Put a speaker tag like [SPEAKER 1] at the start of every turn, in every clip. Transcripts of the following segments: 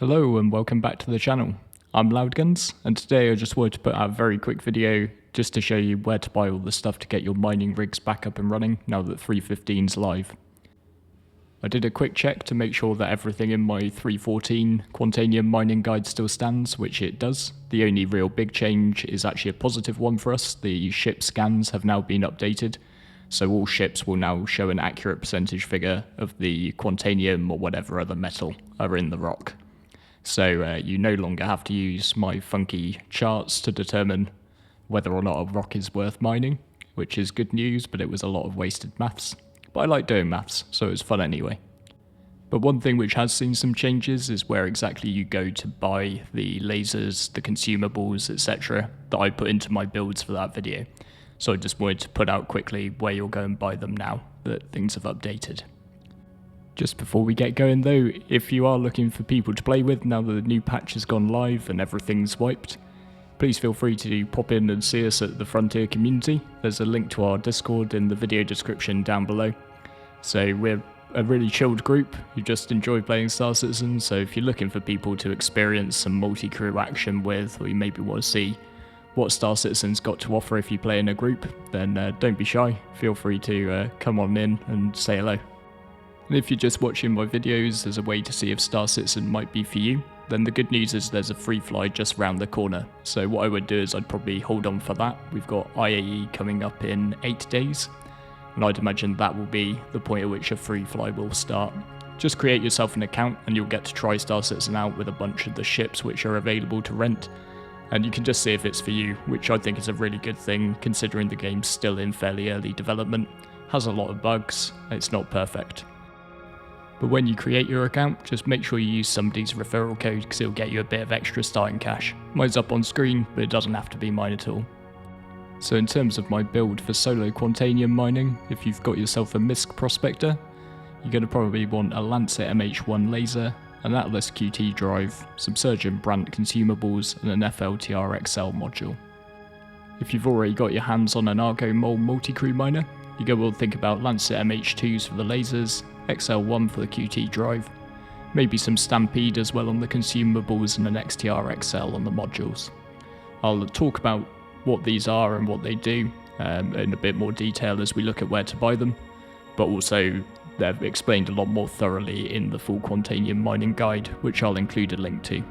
[SPEAKER 1] Hello and welcome back to the channel. I'm Loudguns, and today I just wanted to put out a very quick video just to show you where to buy all the stuff to get your mining rigs back up and running now that 3.15's live. I did a quick check to make sure that everything in my 3.14 Quantanium mining guide still stands, which it does. The only real big change is actually a positive one for us. The ship scans have now been updated, so all ships will now show an accurate percentage figure of the Quantanium or whatever other metal are in the rock. So you no longer have to use my funky charts to determine whether or not a rock is worth mining, which is good news, but it was a lot of wasted maths. But I like doing maths, so it's fun anyway. But one thing which has seen some changes is where exactly you go to buy the lasers, the consumables, etc. that I put into my builds for that video. So I just wanted to put out quickly where you'll go and buy them now that things have updated. Just before we get going though, if you are looking for people to play with now that the new patch has gone live and everything's wiped, please feel free to pop in and see us at the Frontier community. There's a link to our Discord in the video description down below. So we're a really chilled group who just enjoy playing Star Citizen, so if you're looking for people to experience some multi-crew action with, or you maybe want to see what Star Citizen's got to offer if you play in a group, then don't be shy. Feel free to come on in and say hello. And if you're just watching my videos as a way to see if Star Citizen might be for you, then the good news is there's a free fly just round the corner. So what I would do is I'd probably hold on for that. We've got IAE coming up in 8 days, and I'd imagine that will be the point at which a free fly will start. Just create yourself an account and you'll get to try Star Citizen out with a bunch of the ships which are available to rent. And you can just see if it's for you, which I think is a really good thing considering the game's still in fairly early development, has a lot of bugs, it's not perfect. But when you create your account, just make sure you use somebody's referral code because it'll get you a bit of extra starting cash. Mine's up on screen, but it doesn't have to be mine at all. So in terms of my build for solo Quantanium mining, if you've got yourself a MISC prospector, you're going to probably want a Lancet MH1 laser, an Atlas QT drive, some Surgeon Brandt consumables, and an FLTR XL module. If you've already got your hands on an Argo Mole multi-crew miner, you go well think about Lancet MH2s for the lasers, XL1 for the QT drive, maybe some Stampede as well on the consumables and an XTR XL on the modules. I'll talk about what these are and what they do in a bit more detail as we look at where to buy them, but also they're explained a lot more thoroughly in the full Quantanium mining guide, which I'll include a link to.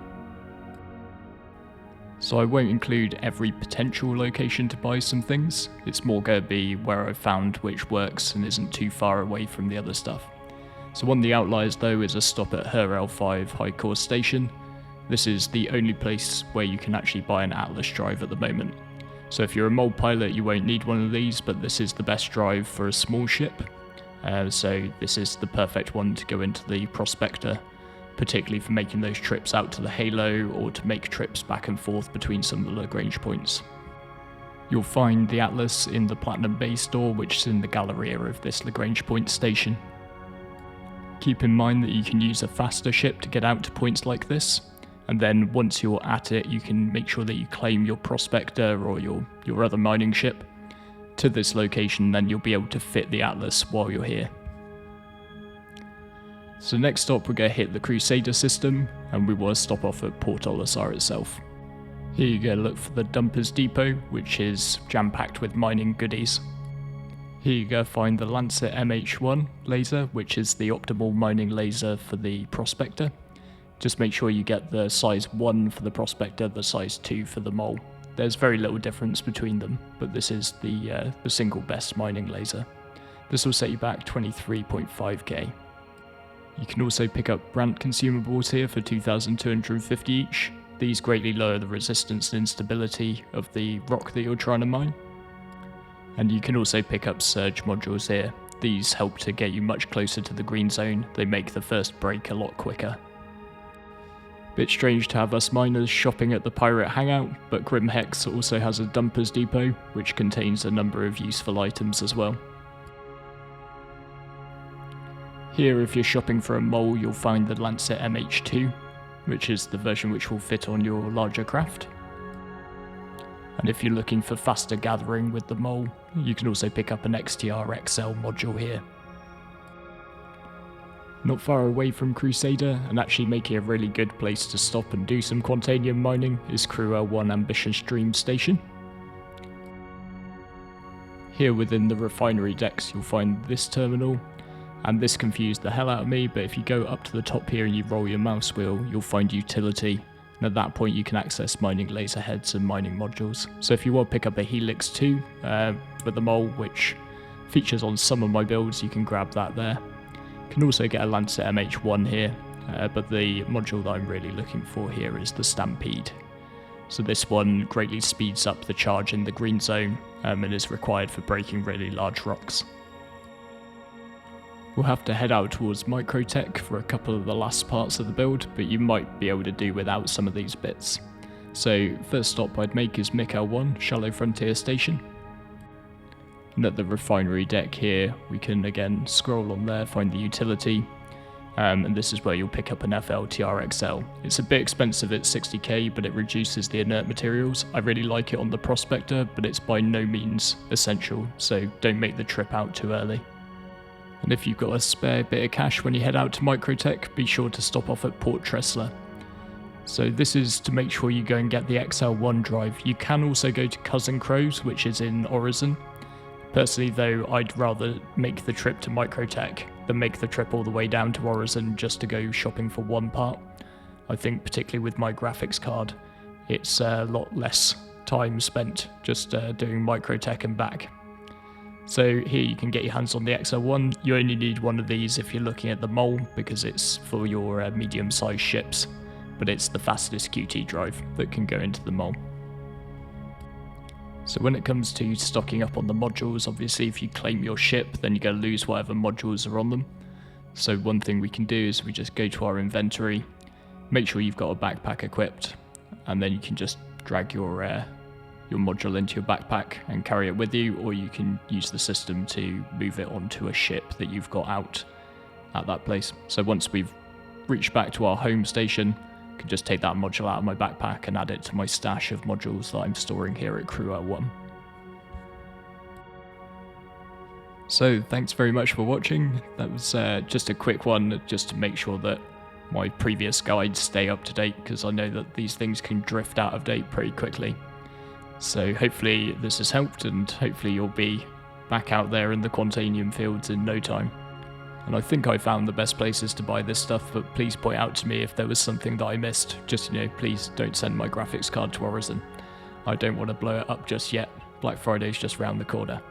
[SPEAKER 1] So I won't include every potential location to buy some things, it's more going to be where I've found which works and isn't too far away from the other stuff. So one of the outliers though is a stop at HRL5 High Course Station. This is the only place where you can actually buy an Atlas drive at the moment. So if you're a mold pilot you won't need one of these, but this is the best drive for a small ship. So this is the perfect one to go into the Prospector, particularly for making those trips out to the Halo or to make trips back and forth between some of the Lagrange points. You'll find the Atlas in the Platinum Bay store, which is in the Galleria of this Lagrange point station. Keep in mind that you can use a faster ship to get out to points like this, and then once you're at it you can make sure that you claim your Prospector or your other mining ship to this location, then you'll be able to fit the Atlas while you're here. So next stop we're going to hit the Crusader system, and we want to stop off at Port Olisar itself. Here you go look for the Dumpers Depot, which is jam-packed with mining goodies. Here you go find the Lancet MH1 laser, which is the optimal mining laser for the Prospector. Just make sure you get the size 1 for the Prospector, the size 2 for the Mole. There's very little difference between them, but this is the single best mining laser. This will set you back 23.5k. You can also pick up Brandt consumables here for 2,250 each. These greatly lower the resistance and instability of the rock that you're trying to mine. And you can also pick up surge modules here. These help to get you much closer to the green zone. They make the first break a lot quicker. Bit strange to have us miners shopping at the pirate hangout, but Grim Hex also has a Dumpers Depot, which contains a number of useful items as well. Here, if you're shopping for a mole, you'll find the Lancet MH2, which is the version which will fit on your larger craft. And if you're looking for faster gathering with the mole, you can also pick up an XTR XL module here. Not far away from Crusader, and actually making a really good place to stop and do some Quantanium mining, is CrewOne Ambitious Dream Station. Here within the refinery decks you'll find this terminal, and this confused the hell out of me, but if you go up to the top here and you roll your mouse wheel, you'll find utility, and at that point you can access mining laser heads and mining modules. So if you want to pick up a Helix 2 for the mole, which features on some of my builds, you can grab that there. You can also get a Lancet MH1 here, but the module that I'm really looking for here is the Stampede. So this one greatly speeds up the charge in the green zone and is required for breaking really large rocks. We'll have to head out towards Microtech for a couple of the last parts of the build, but you might be able to do without some of these bits. So first stop I'd make is XL1 Shallow Frontier Station. And at the refinery deck here, we can again scroll on there, find the utility, and this is where you'll pick up an FLTR XL. It's a bit expensive at 60k, but it reduces the inert materials. I really like it on the Prospector, but it's by no means essential, so don't make the trip out too early. And if you've got a spare bit of cash when you head out to Microtech, be sure to stop off at Port Tressler. So this is to make sure you go and get the XL1 Drive. You can also go to Cousin Crow's, which is in Orizon. Personally though, I'd rather make the trip to Microtech than make the trip all the way down to Orizon just to go shopping for one part. I think particularly with my graphics card, it's a lot less time spent just doing Microtech and back. So here you can get your hands on the XL1. You only need one of these if you're looking at the mole because it's for your medium-sized ships, but it's the fastest QT drive that can go into the mole. So when it comes to stocking up on the modules, obviously if you claim your ship, then you're going to lose whatever modules are on them. So one thing we can do is we just go to our inventory, make sure you've got a backpack equipped, and then you can just drag your module into your backpack and carry it with you, or you can use the system to move it onto a ship that you've got out at that place. So once we've reached back to our home station, I can just take that module out of my backpack and add it to my stash of modules that I'm storing here at CrewOne. So thanks very much for watching. That was just a quick one just to make sure that my previous guides stay up to date, because I know that these things can drift out of date pretty quickly. So hopefully this has helped, and hopefully you'll be back out there in the Quantanium fields in no time. And I think I found the best places to buy this stuff, but please point out to me if there was something that I missed. Just, please don't send my graphics card to Orizon. I don't want to blow it up just yet. Black Friday's just round the corner.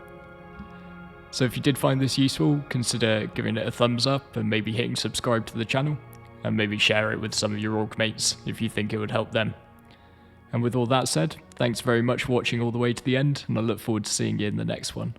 [SPEAKER 1] So if you did find this useful, consider giving it a thumbs up and maybe hitting subscribe to the channel, and maybe share it with some of your org mates if you think it would help them. And with all that said, thanks very much for watching all the way to the end, and I look forward to seeing you in the next one.